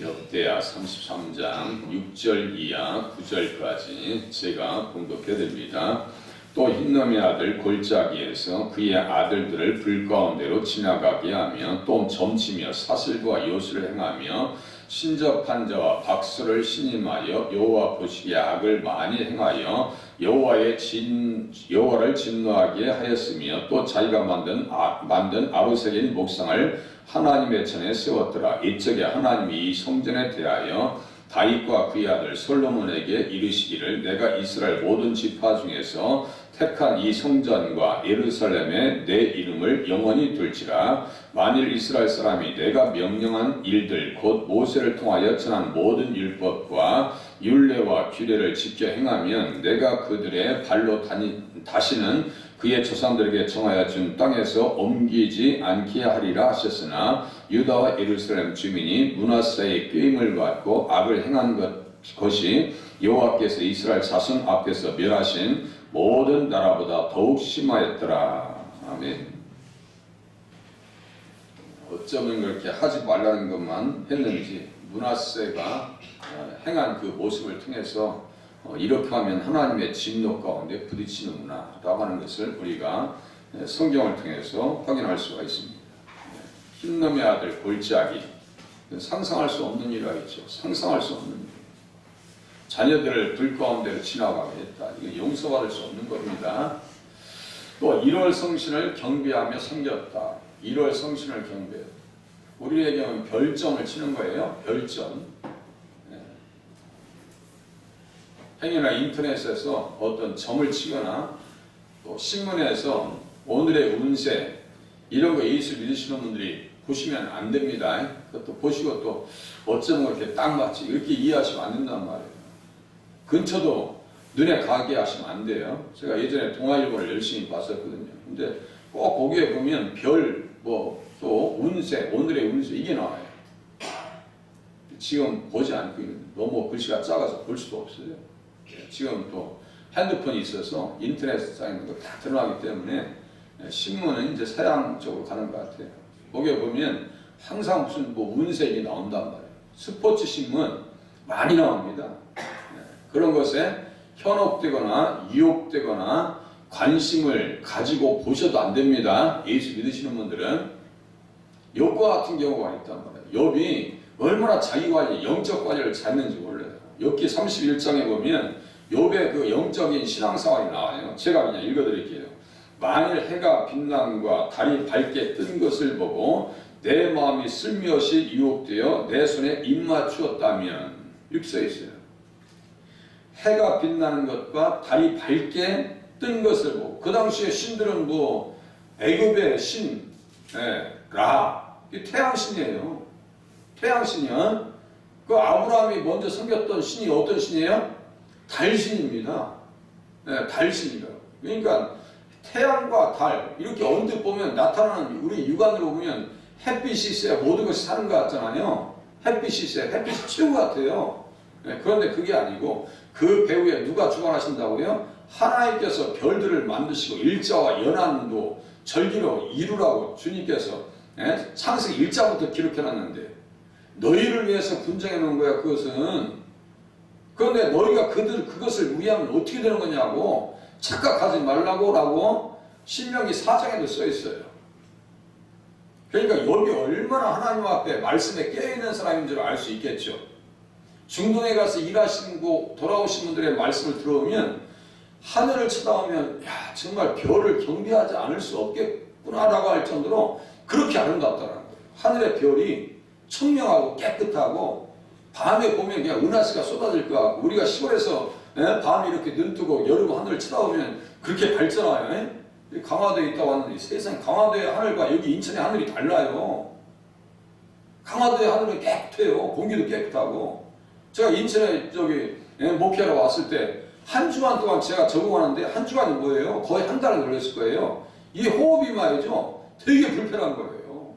역대하 33장 6절 이하 9절까지 제가 봉독해드립니다. 또 흰놈의 아들 골짜기에서 그의 아들들을 불 가운데로 지나가게 하며 또 점치며 사슬과 요술을 행하며 신접한 자와 박수를 신임하여 여호와 보시기에 악을 많이 행하여 여호와를 진노하게 하였으며 또 자기가 만든 아로새긴 목상을 하나님의 전에 세웠더라. 이적에 하나님이 이 성전에 대하여 다윗과 그의 아들 솔로몬에게 이르시기를 내가 이스라엘 모든 지파 중에서 택한 이 성전과 예루살렘에 내 이름을 영원히 둘지라. 만일 이스라엘 사람이 내가 명령한 일들 곧 모세를 통하여 전한 모든 율법과 율례와 규례를 지켜 행하면 내가 그들의 발로 다시는 그의 조상들에게 정하여 준 땅에서 옮기지 않게 하리라 하셨으나 유다와 예루살렘 주민이 므낫세의 꾀임을 받고 악을 행한 것이 여호와께서 이스라엘 자손 앞에서 멸하신 모든 나라보다 더욱 심하였더라. 아멘. 어쩌면 그렇게 하지 말라는 것만 했는지 므낫세가 행한 그 모습을 통해서 이렇게 하면 하나님의 진노 가운데 부딪히는구나 라고 하는 것을 우리가 성경을 통해서 확인할 수가 있습니다. 흰놈의 아들 골짜기, 상상할 수 없는 일이겠죠. 상상할 수 없는 일. 자녀들을 불 가운데로 지나가게 했다. 이거 용서받을 수 없는 겁니다. 또 1월 성신을 경배하며 섬겼다. 1월 성신을 경배했다. 우리에게는 별점을 치는 거예요. 별점. 행여나 인터넷에서 어떤 점을 치거나 또 신문에서 오늘의 운세 이런 거 예수 믿으시는 분들이 보시면 안 됩니다. 그것도 보시고 또 어쩌면 그렇게 딱 맞지 이렇게 이해하시면 안 된단 말이에요. 근처도 눈에 가게 하시면 안 돼요. 제가 예전에 동아일보를 열심히 봤었거든요. 근데 꼭 거기에 보면 별, 또 운세, 오늘의 운세 이게 나와요. 지금 보지 않고 있는데 너무 글씨가 작아서 볼 수도 없어요. 지금 또 핸드폰이 있어서 인터넷상에 있는 거 다 드러나기 때문에 신문은 이제 서양 쪽으로 가는 것 같아요. 거기에 보면 항상 무슨 운세이 나온단 말이에요. 스포츠 신문 많이 나옵니다. 그런 것에 현혹되거나 유혹되거나 관심을 가지고 보셔도 안 됩니다. 예수 믿으시는 분들은. 욥과 같은 경우가 있단 말이에요. 욥이 얼마나 자기 관리, 영적 관리를 잘했는지 몰라요. 욥기 31장에 보면 욥의 그 영적인 신앙생활이 나와요. 제가 그냥 읽어드릴게요. 만일 해가 빛남과 달이 밝게 뜬 것을 보고 내 마음이 슬며시 유혹되어 내 손에 입맞추었다면 이렇게 써 있어요. 해가 빛나는 것과 달이 밝게 뜬 것을 보고 그 당시에 신들은 애굽의 신 라, 이 태양신이에요. 태양신이요. 그 아브라함이 먼저 섬겼던 신이 어떤 신이에요? 달신입니다. 달신이라고. 그러니까 태양과 달 이렇게 언뜻 보면 나타나는 우리 육안으로 보면 햇빛이 있어야 모든 것이 사는 것 같잖아요. 햇빛이 있어야 햇빛이 최고 같아요. 그런데 그게 아니고 그 배후에 누가 주관하신다고요? 하나님께서 별들을 만드시고 일자와 연한도 절기로 이루라고 주님께서 창세기 1장부터 기록해놨는데 너희를 위해서 분정해 놓은 거야. 그것은. 그런데 너희가 그것을 위하면 어떻게 되는 거냐고 착각하지 말라고 라고 신명기 4장에도 써 있어요. 그러니까 욥이 얼마나 하나님 앞에 말씀에 깨어있는 사람인 줄 알 수 있겠죠. 중동에 가서 일하시고 돌아오신 분들의 말씀을 들어오면 하늘을 쳐다보면 야 정말 별을 경배하지 않을 수 없겠구나라고 할 정도로 그렇게 아름답다는 거예요. 하늘의 별이 청명하고 깨끗하고 밤에 보면 그냥 은하수가 쏟아질 것 같고 우리가 시골에서 밤에 이렇게 눈 뜨고 여름 하늘을 쳐다보면 그렇게 밝잖아요. 강화도에 있다 왔는데 세상 강화도의 하늘과 여기 인천의 하늘이 달라요. 강화도의 하늘은 깨끗해요. 공기도 깨끗하고 제가 인천에 목회하러 왔을 때 한 주간 동안 제가 적응하는데 한 주간이 뭐예요? 거의 한 달을 걸렸을 거예요. 이 호흡이 말이죠. 되게 불편한 거예요.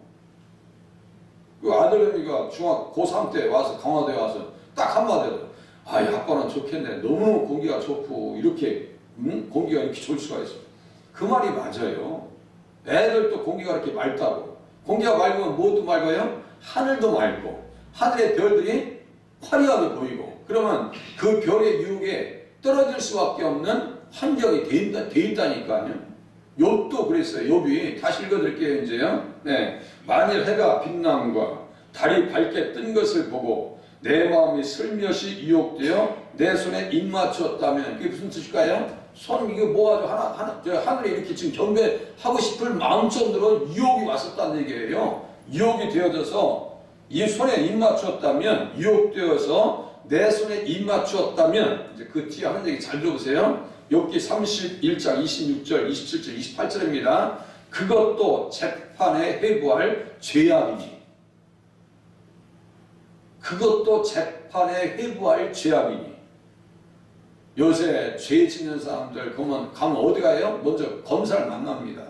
그 아들내미가 고3 때 와서 강화도에 와서 딱 한마디 하더라고요. 아이 아빠는 좋겠네. 너무 공기가 좋고 이렇게 공기가 이렇게 좋을 수가 있어. 그 말이 맞아요. 애들도 공기가 이렇게 맑다고. 공기가 맑으면 뭐도 맑아요? 하늘도 맑고 하늘의 별들이 화려하게 보이고, 그러면 그 별의 유혹에 떨어질 수밖에 없는 환경이 돼 있다니까요. 욥도 그랬어요. 욥이 다시 읽어드릴게요. 이제요. 네. 만일 해가 빛남과 달이 밝게 뜬 것을 보고 내 마음이 슬며시 유혹되어 내 손에 입맞추었다면, 그게 무슨 뜻일까요? 손 이거 뭐가지고 하늘에 이렇게 지금 경배하고 싶을 마음 정도로 유혹이 왔었다는 얘기예요. 유혹이 되어져서 이 손에 입맞추었다면, 유혹되어서 내 손에 입맞추었다면, 이제 그 뒤에 하는 얘기 잘 들어보세요. 욥기 31장 26절, 27절, 28절입니다. 그것도 재판에 회부할 죄악이니. 그것도 재판에 회부할 죄악이니. 요새 죄 짓는 사람들 가면 어디 가요? 먼저 검사를 만납니다.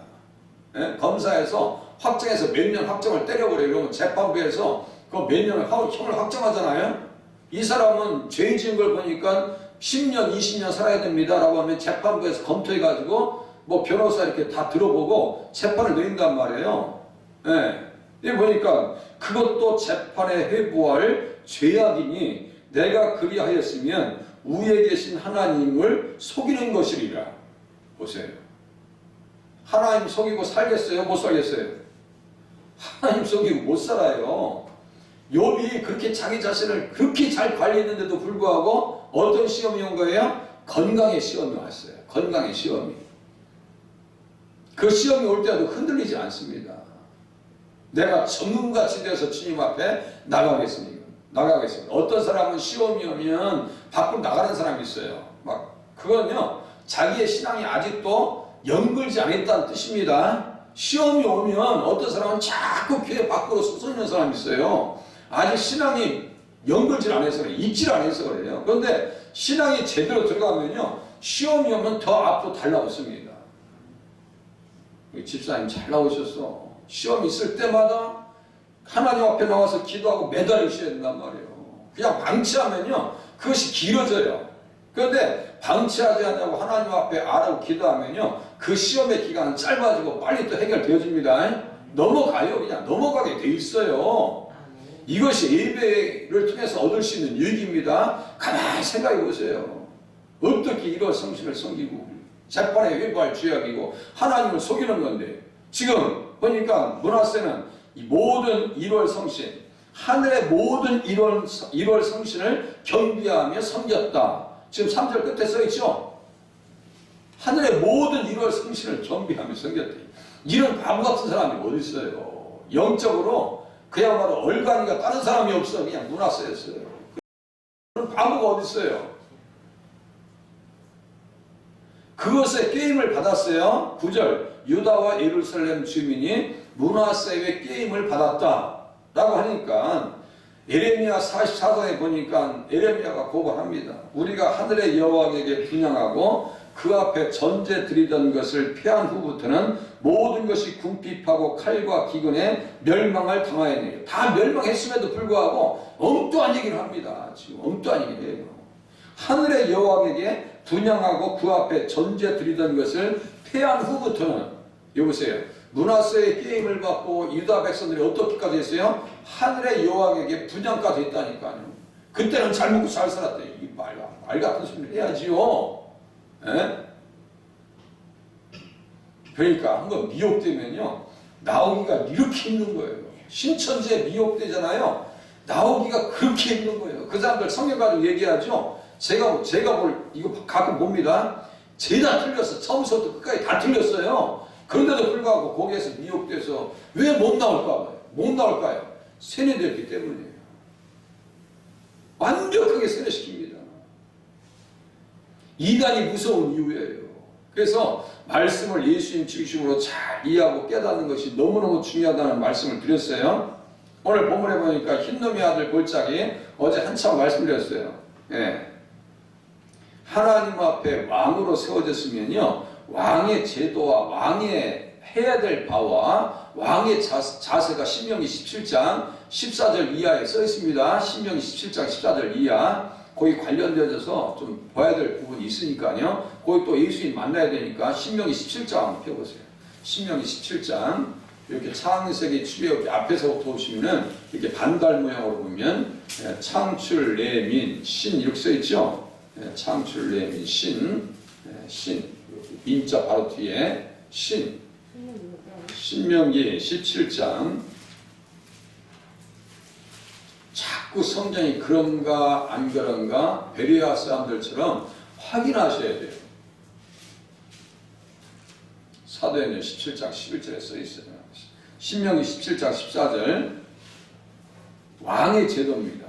예? 검사에서 확정해서 몇 년 확정을 때려버려요. 그러면 재판부에서 그 몇 년을 형을 확정하잖아요. 이 사람은 죄 지은 걸 보니까 10년, 20년 살아야 됩니다 라고 하면 재판부에서 검토해가지고 뭐 변호사 이렇게 다 들어보고 재판을 내린단 말이에요. 예. 이 보니까 그것도 재판에 회부할 죄악이니 내가 그리하였으면 위에 계신 하나님을 속이는 것이리라. 보세요. 하나님 속이고 살겠어요? 못 살겠어요? 하나님 속이고 못 살아요. 욥이 그렇게 자기 자신을 그렇게 잘 관리했는데도 불구하고 어떤 시험이 온 거예요? 건강의 시험이 왔어요. 건강의 시험이. 그 시험이 올 때도 흔들리지 않습니다. 내가 전문같이 돼서 주님 앞에 나가겠습니다. 어떤 사람은 시험이 오면 밖으로 나가는 사람이 있어요. 그건요, 자기의 신앙이 아직도 연결지 않았다는 뜻입니다. 시험이 오면 어떤 사람은 자꾸 교회 밖으로 쏟아지는 사람이 있어요. 아직 신앙이 연결질 안 해서 그래요. 입질 안 해서 그래요. 그런데 신앙이 제대로 들어가면요, 시험이 오면 더 앞으로 달라붙습니다. 집사님 잘 나오셨어. 시험이 있을 때마다 하나님 앞에 나와서 기도하고 매달리셔야 된단 말이에요. 그냥 방치하면요, 그것이 길어져요. 그런데 방치하지 않냐고 하나님 앞에 아라고 기도하면요, 그 시험의 기간은 짧아지고 빨리 또 해결되어집니다. 넘어가요. 그냥 넘어가게 돼 있어요. 이것이 예배를 통해서 얻을 수 있는 유익입니다. 가만히 생각해 보세요. 어떻게 이런 성신을 섬기고 재판에 회부할 죄악이고 하나님을 속이는 건데, 지금 보니까 므낫세는 이 모든 1월 성신, 하늘의 모든 1월 성신을 경비하며 섬겼다. 지금 3절 끝에 써있죠? 하늘의 모든 1월 성신을 경비하며 섬겼다. 이런 바보 같은 사람이 어디 있어요? 영적으로 그야말로 얼간이가 다른 사람이 없어. 그냥 므낫세였어요. 그런 바보가 어디 있어요? 그것에 게임을 받았어요. 9절, 유다와 예루살렘 주민이 므낫세의 게임을 받았다 라고 하니까, 에레미야 44장에 보니까 에레미야가 고발합니다. 우리가 하늘의 여호와에게 분향하고 그 앞에 전제 드리던 것을 피한 후부터는 모든 것이 궁핍하고 칼과 기근에 멸망을 당하였네요. 다 멸망했음에도 불구하고 엉뚱한 얘기를 합니다. 지금 엉뚱한 얘기를 해요. 하늘의 여호와에게 분향하고 그 앞에 전제 드리던 것을 패한 후부터는, 여보세요, 므낫세의 게임을 받고 유다 백성들이 어떻게까지 했어요? 하늘의 여호와에게 분향까지 했다니까요. 그때는 잘 먹고 잘 살았대. 이 말 같은 소리를 해야지요. 에? 그러니까 한번 미혹되면요, 나오기가 이렇게 힘든 거예요. 신천지에 미혹되잖아요. 나오기가 그렇게 힘든 거예요. 그 사람들 성경 가지고 얘기하죠. 제가 이거 가끔 봅니다. 죄다 틀렸어. 처음부터 끝까지 다 틀렸어요. 그런데도 불구하고 거기에서 미혹돼서 왜 못 나올까요? 못 나올까요? 세뇌되었기 때문이에요. 완벽하게 세뇌시킵니다. 이단이 무서운 이유예요. 그래서 말씀을 예수님 중심으로 잘 이해하고 깨닫는 것이 너무너무 중요하다는 말씀을 드렸어요. 오늘 본문에 보니까 흰놈의 아들 골짜기, 어제 한참 말씀드렸어요. 예. 하나님 앞에 왕으로 세워졌으면요, 왕의 제도와 왕의 해야 될 바와 왕의 자세가 신명기 17장 14절 이하에 써 있습니다. 신명기 17장 14절 이하. 거기 관련되어서 좀 봐야 될 부분이 있으니까요. 거기 또 예수님 만나야 되니까 신명기 17장 한번 펴보세요. 신명기 17장 이렇게 창세기 출애굽기 앞에서부터 보시면은 이렇게 반달 모양으로 보면 창출, 내민, 신 이렇게 써 있죠. 창출, 내민, 신, 신 민자 바로 뒤에 신. 신명기 17장. 자꾸 성경이 그런가 안 그런가 베레아 사람들처럼 확인하셔야 돼요. 사도행전 17장 11절에 써 있어요. 신명기 17장 14절 왕의 제도입니다.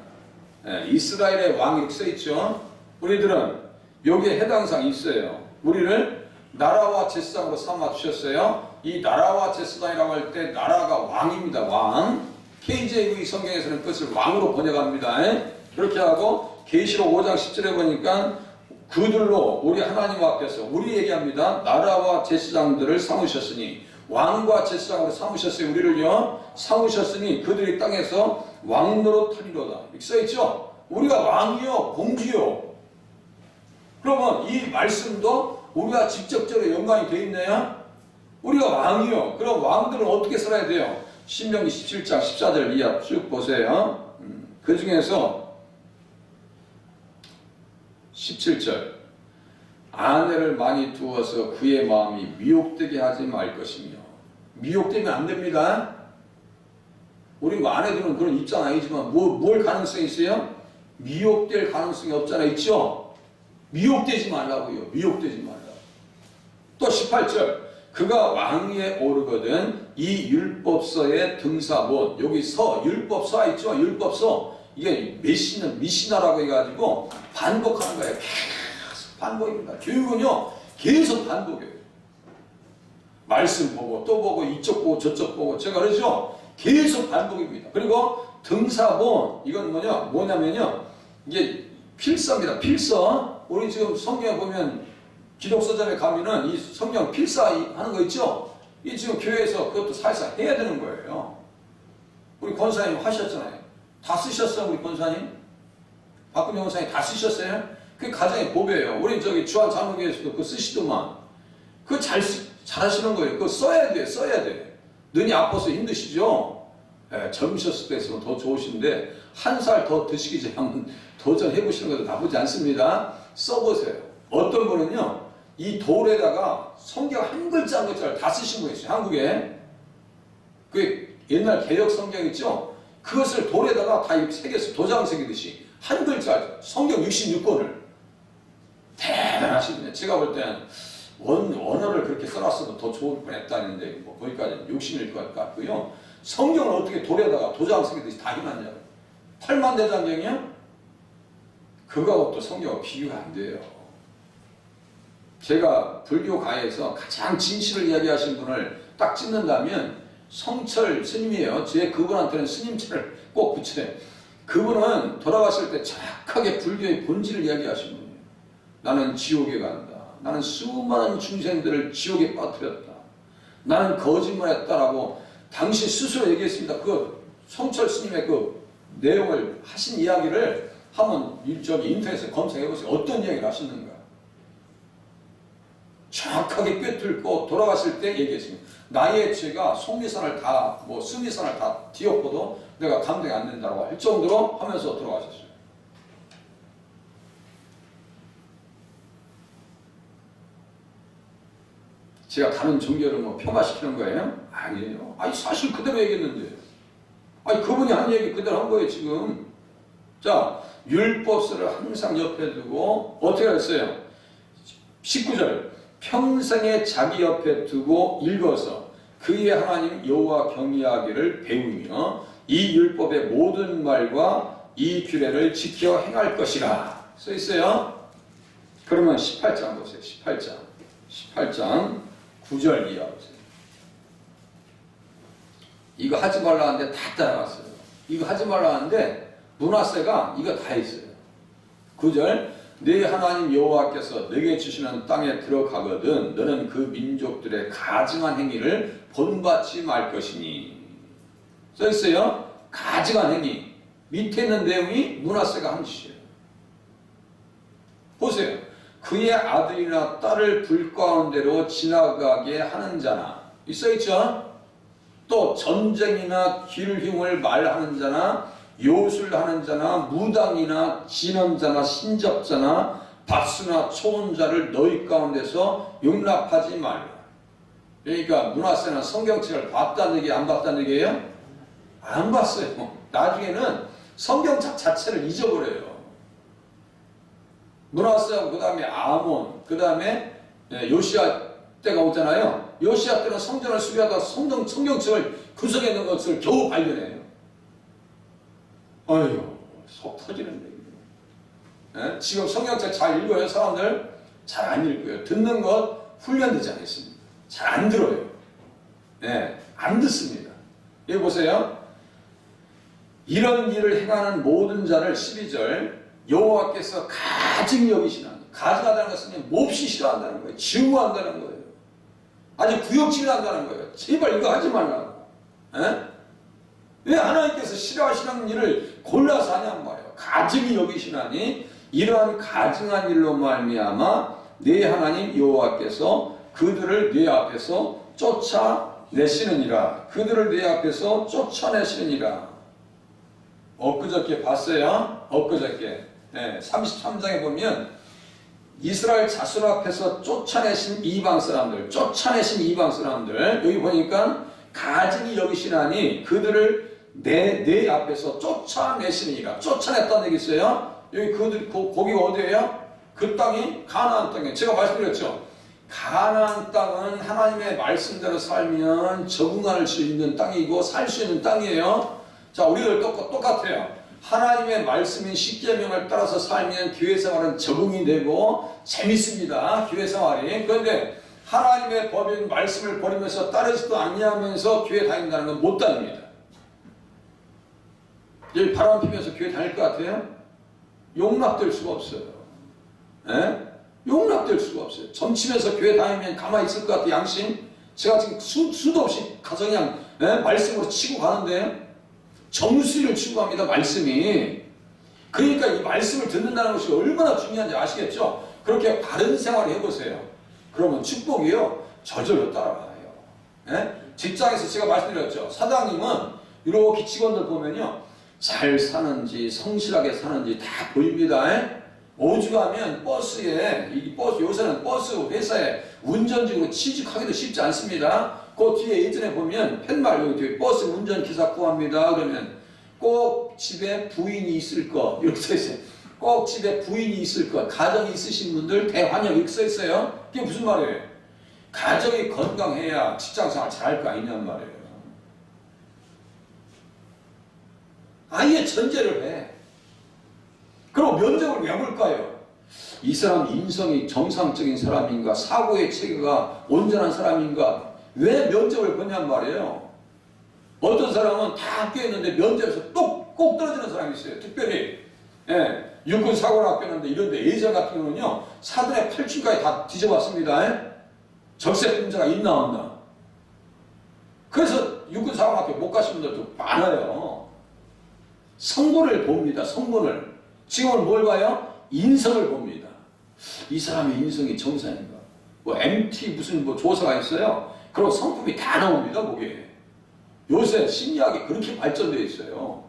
이스라엘의 왕이 써 있죠. 우리들은 여기에 해당사항이 있어요. 우리를 나라와 제사장으로 삼아 주셨어요. 이 나라와 제사장이라고 할 때 나라가 왕입니다. 왕. KJV 성경에서는 그것을 왕으로 번역합니다. 그렇게 하고 계시록 5장 10절에 보니까 그들로 우리 하나님 앞에서 우리 얘기합니다. 나라와 제사장들을 삼으셨으니 왕과 제사장으로 삼으셨어요. 우리를요 삼으셨으니 그들이 땅에서 왕노릇 하리로다. 이렇게 써있죠. 우리가 왕이요 공주요. 그러면 이 말씀도 우리가 직접적으로 연관이 되어 있나요? 우리가 왕이요. 그럼 왕들은 어떻게 살아야 돼요? 신명기 17장 14절 이하 쭉 보세요. 그 중에서 17절 아내를 많이 두어서 그의 마음이 미혹되게 하지 말 것이며. 미혹되면 안 됩니다. 우리 뭐 아내들은 그런 입장 아니지만 뭘 가능성이 있어요? 미혹될 가능성이 없잖아. 있죠? 미혹되지 말라고요. 미혹되지 말라고. 또 18절 그가 왕위에 오르거든 이 율법서의 등사본. 여기 서 율법서 있죠? 율법서 이게 미시나라고 해가지고 반복하는 거예요. 계속 반복입니다. 교육은요 계속 반복이에요. 말씀 보고 또 보고 이쪽 보고 저쪽 보고 제가 그러죠. 계속 반복입니다. 그리고 등사본 이건 뭐냐면요 이게 필사입니다. 필사. 우리 지금 성경에 보면 기독서점에 가면은 이 성경 필사하는 거 있죠? 이 지금 교회에서 그것도 살살 해야 되는 거예요. 우리 권사님 하셨잖아요. 다 쓰셨어요, 우리 권사님? 박근혜 권사님 다 쓰셨어요? 그게 가장의 보배예요. 우리 저기 주한 장로교에서도 그거 쓰시더만. 그거 잘 하시는 거예요. 그거 써야 돼, 써야 돼. 눈이 아파서 힘드시죠? 젊으셨을 때 있으면 더 좋으신데, 한 살 더 드시기 전에 한번 도전해보시는 것도 나쁘지 않습니다. 써보세요. 어떤 분은요, 이 돌에다가 성경 한 글자 한 글자를 다 쓰신 분 있어요. 한국에. 그 옛날 개역 성경 있죠? 그것을 돌에다가 다 이렇게 새겼어요. 도장 새기듯이. 한 글자, 성경 66권을. 대단하시네. 제가 볼 때는 원어를 그렇게 써놨으면 더 좋을 뻔했다는데, 뭐 거기까지 욕심일 것 같고요. 성경을 어떻게 돌에다가 도장 새기듯이 다 해놨냐고. 8만 대장경이요? 그거하고 또 성경과 비교가 안 돼요. 제가 불교 가에서 가장 진실을 이야기하신 분을 딱 찍는다면 성철 스님이에요. 제 그분한테는 스님철을 꼭 붙여요. 그분은 돌아가실 때 정확하게 불교의 본질을 이야기하신 분이에요. 나는 지옥에 간다. 나는 수많은 중생들을 지옥에 빠뜨렸다. 나는 거짓말했다라고 당신 스스로 얘기했습니다. 그 성철 스님의 그 내용을 하신 이야기를 한번 저기 인터넷에 검색해보세요. 어떤 이야기를 하셨는가. 정확하게 꿰뚫고 돌아가실 때 얘기했습니다. 나의 죄가 속리산을 다, 스미산을 다 뒤엎어도 내가 감당이 안 된다고 할 정도로 하면서 돌아가셨어요. 제가 다른 종교를 폄하시키는 거예요? 아니에요. 아니, 사실 그대로 얘기했는데. 아니, 그분이 한 얘기 그대로 한 거예요, 지금. 자, 율법서를 항상 옆에 두고, 어떻게 했어요? 19절. 평생에 자기 옆에 두고 읽어서 그의 하나님 여호와 경외하기를 배우며 이 율법의 모든 말과 이 규례를 지켜 행할 것이라 써 있어요. 그러면 18장 보세요. 18장 9절 이하 보세요. 이거 하지 말라 하는데 다 따라갔어요. 이거 하지 말라 하는데 므낫세가 이거 다 했어요. 9절. 네 하나님 여호와께서 네게 주시는 땅에 들어가거든 너는 그 민족들의 가증한 행위를 본받지 말 것이니 써 있어요. 가증한 행위. 밑에 있는 내용이 므낫세가 한 짓이에요. 보세요. 그의 아들이나 딸을 불 가운데로 지나가게 하는 자나 써 있죠. 또 전쟁이나 길흉을 말하는 자나 요술하는 자나 무당이나 진언자나 신접자나 박수나 초혼자를 너희 가운데서 용납하지 말라. 그러니까 문화세는 성경책을 봤다는 얘기 안 봤다는 얘기예요? 안 봤어요. 나중에는 성경책 자체를 잊어버려요. 문화세하고 그 다음에 아몬, 그 다음에 요시야 때가 오잖아요. 요시야 때는 성전을 수비하다가 성경책을 구석에 있는 것을 겨우 발견해요. 어휴, 속 터지는 얘기예요. 지금 성경책 잘 읽어요, 사람들? 잘 안 읽고요. 듣는 것 훈련되지 않았습니다. 잘 안 들어요. 안 듣습니다. 여기 보세요. 이런 일을 행하는 모든 자를 12절 여호와께서 가증히 여기시나니, 가증하다는 것은 몹시 싫어한다는 거예요. 증오한다는 거예요. 아주 구역질한다는 거예요. 제발 이거 하지 말라고. 왜 하나님께서 싫어하시는 일을 골라서 하냔 말이에요. 가증히 여기시나니 이러한 가증한 일로 말미암아 네 하나님 여호와께서 그들을 네 앞에서 쫓아내시느니라. 그들을 네 앞에서 쫓아내시느니라. 엊그저께 봤어요. 엊그저께 33장에 보면 이스라엘 자손 앞에서 쫓아내신 이방 사람들, 여기 보니까 가증히 여기시나니 그들을 내 앞에서 쫓아내시니라. 쫓아냈다는 얘기 있어요. 여기 거기가 어디예요? 그 땅이 가나안 땅이에요. 제가 말씀드렸죠. 가나안 땅은 하나님의 말씀대로 살면 적응할 수 있는 땅이고 살 수 있는 땅이에요. 자, 우리들 똑같아요. 하나님의 말씀인 십계명을 따라서 살면 교회 생활은 적응이 되고 재밌습니다. 교회 생활이. 그런데 하나님의 법인 말씀을 버리면서 따르지도 아니하면서 교회 다닌다는 건 못 다닙니다. 여기 바람 피면서 교회 다닐 것 같아요? 용납될 수가 없어요. 용납될 수가 없어요. 점치면서 교회 다니면 가만히 있을 것 같아요. 양심. 제가 지금 수도 없이 가서 그냥 말씀으로 치고 가는데 정수리를 추구합니다. 말씀이. 그러니까 이 말씀을 듣는다는 것이 얼마나 중요한지 아시겠죠? 그렇게 바른 생활을 해보세요. 그러면 축복이요 저절로 따라가요. 직장에서 제가 말씀드렸죠. 사장님은 이렇게 직원들 보면요 잘 사는지 성실하게 사는지 다 보입니다. 오죽하면 버스에 요새는 버스 회사에 운전직으로 취직하기도 쉽지 않습니다. 그 뒤에 예전에 보면 팻말 여기 뒤에 버스 운전기사 구합니다. 그러면 꼭 집에 부인이 있을 것 이렇게 써있어요. 꼭 집에 부인이 있을 것, 가정이 있으신 분들 대환영 이렇게 써있어요. 그게 무슨 말이에요? 가정이 건강해야 직장생활 잘할 거 아니냔 말이에요. 아예 전제를 해. 그럼 면접을 왜 볼까요? 이 사람 인성이 정상적인 사람인가, 사고의 체계가 온전한 사람인가, 왜 면접을 보냔 말이에요. 어떤 사람은 다 합격했는데 면접에서 꼭 떨어지는 사람이 있어요. 특별히 육군 사고를 합격했는데 이런데 예전 같은 경우는요 사돈의 8층까지 다 뒤져봤습니다. 적세분자가 있나 없나. 그래서 육군 사고 합격 못 가신 분들도 많아요. 성분을 봅니다. 성분을. 지금은 뭘 봐요? 인성을 봅니다. 이 사람의 인성이 정상인가. 뭐 MT 무슨 조사가 있어요. 그리고 성품이 다 나옵니다. 거기에. 요새 심리학이 그렇게 발전되어 있어요.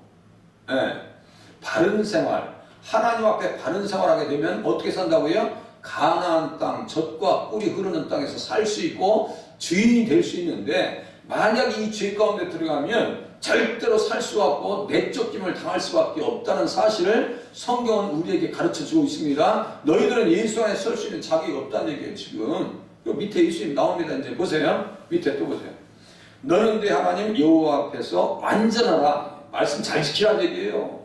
바른 생활. 하나님 앞에 바른 생활하게 되면 어떻게 산다고요? 가나안 땅, 젖과 꿀이 흐르는 땅에서 살 수 있고 주인이 될 수 있는데 만약 이 죄 가운데 들어가면 절대로 살 수 없고 내쫓김을 당할 수밖에 없다는 사실을 성경은 우리에게 가르쳐주고 있습니다. 너희들은 예수 안에 설 수 있는 자격이 없다는 얘기예요. 지금 그 밑에 예수님 나옵니다. 이제 보세요. 밑에 또 보세요. 너는 내 하나님 여호와 앞에서 완전하라. 말씀 잘 지키라는 얘기예요.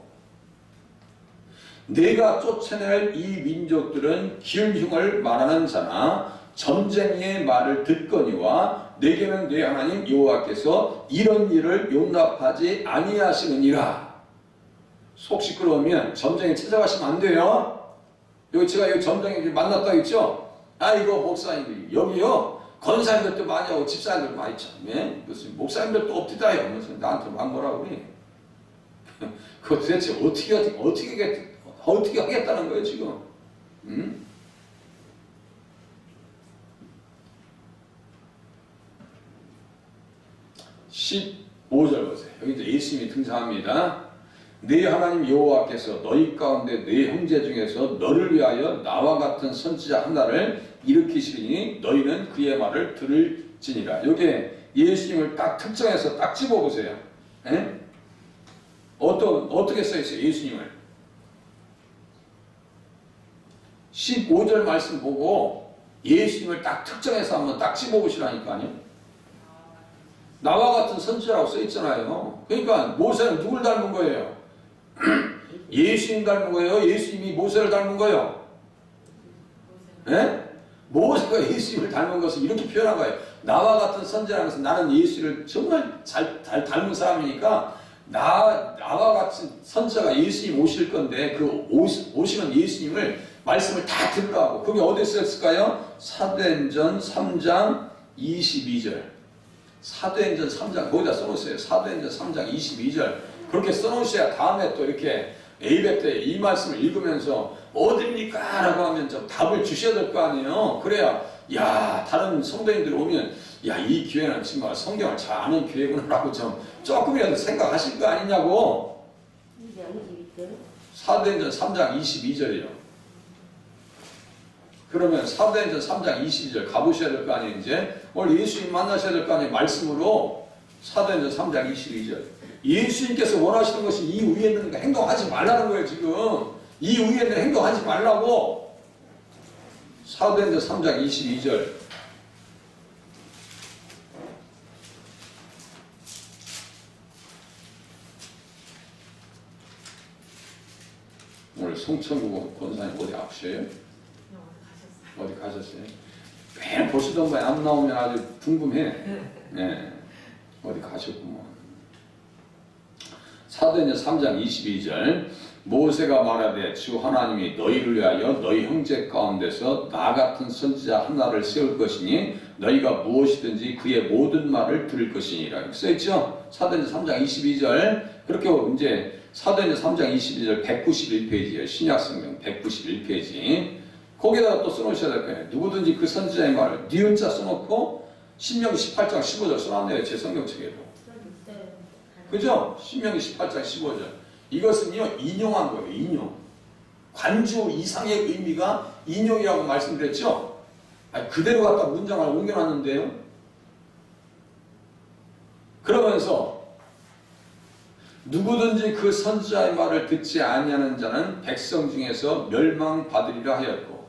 내가 쫓아낼 이 민족들은 길흉을 말하는 자나 점쟁이의 말을 듣거니와 내게는 내 하나님 여호와께서 이런 일을 용납하지 아니하시느니라. 속 시끄러우면 점쟁이 찾아가시면 안 돼요. 제가 여기 점쟁이 만났다 했죠? 이거 목사님 여기요 권사님들도 많이 하고 집사님들 많이 참네. 무슨 목사님들도 없디다요. 무슨 나한테 막 뭐라고 그래. 그거 도대체 어떻게 하겠다는 거예요 지금? 응? 15절 보세요. 여기도 예수님이 등장합니다. 네 하나님 여호와께서 너희 가운데 네 형제 중에서 너를 위하여 나와 같은 선지자 하나를 일으키시니 너희는 그의 말을 들을지니라. 여기에 예수님을 딱 특정해서 딱 집어보세요. 에? 어떻게 써있어요? 예수님을 15절 말씀 보고 예수님을 딱 특정해서 한번 딱 집어보시라니까요. 나와 같은 선지자라고 써있잖아요. 그러니까 모세는 누굴 닮은 거예요? 예수님 닮은 거예요? 예수님이 모세를 닮은 거예요? 예? 모세가 예수님을 닮은 것을 이렇게 표현한 거예요. 나와 같은 선지자라는 것은 나는 예수를 정말 잘 닮은 사람이니까 나와 같은 선지자가 예수님 오실 건데 그 오시는 예수님을 말씀을 다 들으라고. 그게 어디에 쓰였을까요? 사도행전 3장 22절. 사도행전 3장 거기다 써놓으세요. 사도행전 3장 22절. 그렇게 써놓으셔야 다음에 또 이렇게 A백 때 이 말씀을 읽으면서 어딥니까? 라고 하면 좀 답을 주셔야 될 거 아니에요. 그래야 야 다른 성도님들 오면 야 이 교회는 정말 성경을 잘 아는 교회구나 라고 좀 조금이라도 생각하실 거 아니냐고. 사도행전 3장 22절이요. 그러면 사도행전 3장 22절 가보셔야 될 거 아니에요. 이제 오늘 예수님 만나셔야 될 거 아니에요. 말씀으로 사도행전 3장 22절. 예수님께서 원하시는 것이 이 위에 있는 거 행동하지 말라는 거예요. 지금 이 위에 있는 행동하지 말라고. 사도행전 3장 22절. 오늘 송천구 권사님 어디 아프셔요? 어디 가셨어요? 매일 보시던 거에 안 나오면 아주 궁금해. 네. 어디 가셨구먼. 사도행전 3장 22절. 모세가 말하되 주 하나님이 너희를 위하여 너희 형제 가운데서 나 같은 선지자 하나를 세울 것이니 너희가 무엇이든지 그의 모든 말을 들을 것이니라. 써있죠? 사도행전 3장 22절. 그렇게 이제 사도행전 3장 22절 191페이지예요. 신약성경 191페이지. 거기다가 또 써놓으셔야 될 거예요. 누구든지 그 선지자의 말을 니은자 써놓고 신명기 18장 15절 써놨네요. 제 성경책에도. 그죠? 신명기 18장 15절. 이것은요 인용한 거예요. 인용. 관주 이상의 의미가 인용이라고 말씀드렸죠? 아니, 그대로 갖다 문장을 옮겨놨는데요. 그러면서 누구든지 그 선지자의 말을 듣지 아니하는 자는 백성 중에서 멸망받으리라 하였고,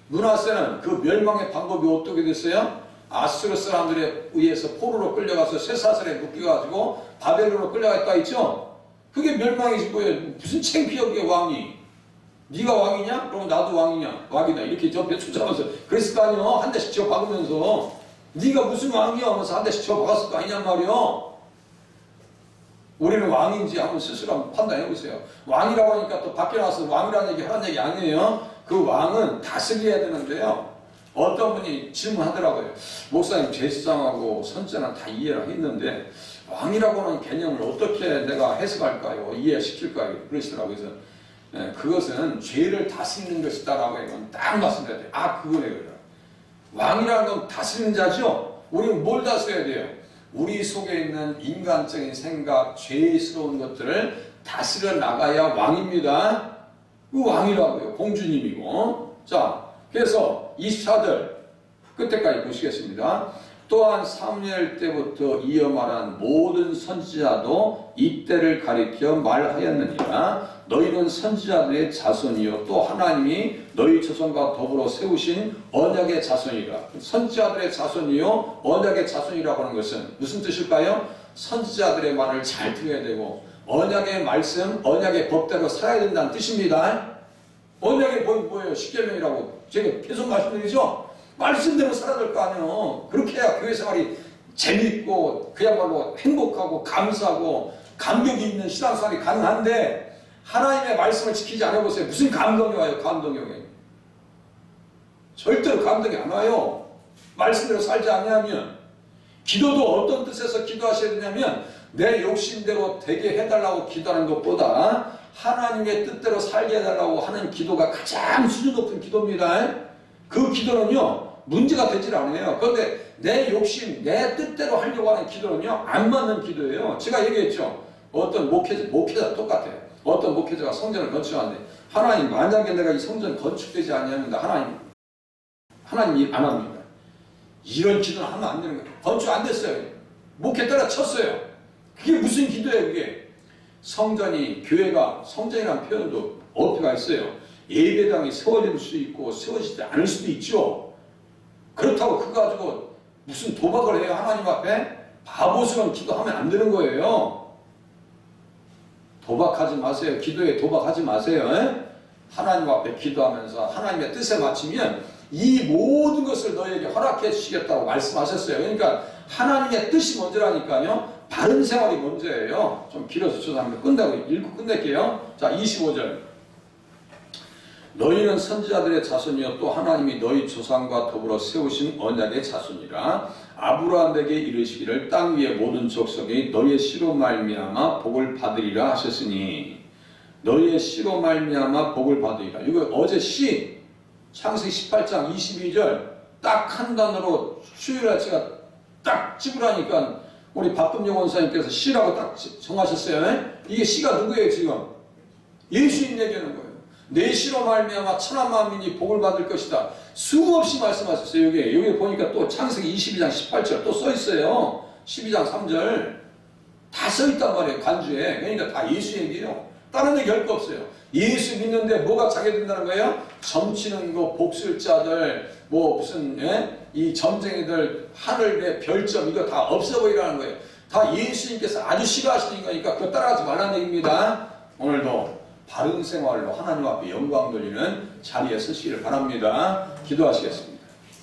므낫세는 그 멸망의 방법이 어떻게 됐어요? 아수르 사람들에 의해서 포로로 끌려가서 쇠사슬에 묶여가지고 바벨론으로 끌려갔다 있죠? 그게 멸망이지 뭐예요. 무슨 창피하게 왕이. 네가 왕이냐? 그럼 나도 왕이냐? 왕이다. 이렇게 옆에 쫓아가면서 그랬을 거 아니에요. 한 대씩 쳐 박으면서 네가 무슨 왕이야? 하면서 한 대씩 쳐 박았을 거 아니냔 말이에요. 우리는 왕인지 한번 스스로 한번 판단해보세요. 왕이라고 하니까 또 밖에 나와서 왕이라는 얘기 하라는 얘기 아니에요. 그 왕은 다스려야 되는데요. 어떤 분이 질문하더라고요. 목사님 제사장하고 선지자는 다 이해를 했는데 왕이라고 하는 개념을 어떻게 내가 해석할까요? 이해시킬까요? 그러시더라고요. 그래서 그것은 죄를 다스리는 것이다라고 하면 딱 말씀드려야 돼요. 아 그거네요. 왕이라는 건 다스리는 자죠? 우리는 뭘 다스려야 돼요? 우리 속에 있는 인간적인 생각, 죄스러운 것들을 다스려 나가야 왕입니다. 그 왕이라고요. 공주님이고. 자, 그래서 24절 끝에까지 보시겠습니다. 또한 사무엘 때부터 이어 말한 모든 선지자도 이때를 가리켜 말하였느니라. 너희는 선지자들의 자손이요 또 하나님이 너희 자손과 더불어 세우신 언약의 자손이라. 선지자들의 자손이요 언약의 자손이라고 하는 것은 무슨 뜻일까요? 선지자들의 말을 잘 들어야 되고 언약의 말씀, 언약의 법대로 살아야 된다는 뜻입니다. 언약의 법이 뭐예요? 십계명이라고 제가 계속 말씀드리죠? 말씀대로 살아야 될 거 아니에요. 그렇게 해야 교회 생활이 재밌고 그야말로 행복하고 감사하고 감격이 있는 신앙생활이 가능한데 하나님의 말씀을 지키지 않아보세요. 무슨 감동이 와요? 감동이 와요. 절대로 감동이 안 와요. 말씀대로 살지 않으면. 기도도 어떤 뜻에서 기도하셔야 되냐면 내 욕심대로 되게 해달라고 기도하는 것보다 하나님의 뜻대로 살게 해달라고 하는 기도가 가장 수준 높은 기도입니다. 그 기도는요 문제가 되질 않아요. 그런데 내 욕심, 내 뜻대로 하려고 하는 기도는요, 안 맞는 기도예요. 제가 얘기했죠. 어떤 목회자 똑같아요. 어떤 목회자가 성전을 건축하는데, 하나님, 만약에 내가 이 성전 건축되지 않냐면, 하나님 일 안 합니다. 이런 기도는 하면 안 되는 거예요. 건축 안 됐어요. 목회 때려쳤어요. 그게 무슨 기도예요, 그게? 성전이, 교회가, 성전이라는 표현도 어폐가 있어요. 예배당이 세워질 수 있고, 세워지지 않을 수도 있죠. 그렇다고 그거 가지고 무슨 도박을 해요, 하나님 앞에? 바보스러운 기도하면 안 되는 거예요. 도박하지 마세요. 기도에 도박하지 마세요. 하나님 앞에 기도하면서 하나님의 뜻에 맞추면 이 모든 것을 너에게 허락해 주시겠다고 말씀하셨어요. 그러니까 하나님의 뜻이 먼저라니까요. 바른 생활이 먼저예요. 좀 길어서 죄송합니다. 읽고 끝낼게요. 자, 25절. 너희는 선지자들의 자손이요 또 하나님이 너희 조상과 더불어 세우신 언약의 자손이라. 아브라함에게 이르시기를 땅 위의 모든 족속이 너희의 씨로 말미암아 복을 받으리라 하셨으니, 너희의 씨로 말미암아 복을 받으리라. 이거 어제 씨 창세기 18장 22절 딱 한 단어로 수요일아치가 딱 집으라니까 우리 박금영 원사님께서 씨라고 딱 정하셨어요. 이게 씨가 누구예요 지금? 예수님 얘기하는 거예요. 내 씨로 말미암아 천한 만민이 복을 받을 것이다. 수없이 말씀하셨어요. 여기 보니까 또 창세기 22장 18절 또 써있어요. 12장 3절 다 써있단 말이에요. 간주에. 그러니까 다 예수 얘기예요. 다른 얘기 할 거 없어요. 예수 믿는데 뭐가 자괴된다는 거예요? 점치는 거, 복술자들, 뭐 무슨 이 점쟁이들, 하늘의 별점 이거 다 없어 보이라는 거예요. 다 예수님께서 아주 싫어하시는 거니까 그거 따라가지 말라는 얘기입니다. 오늘도 바른 생활로 하나님 앞에 영광 돌리는 자리에 서시기를 바랍니다. 기도하시겠습니다.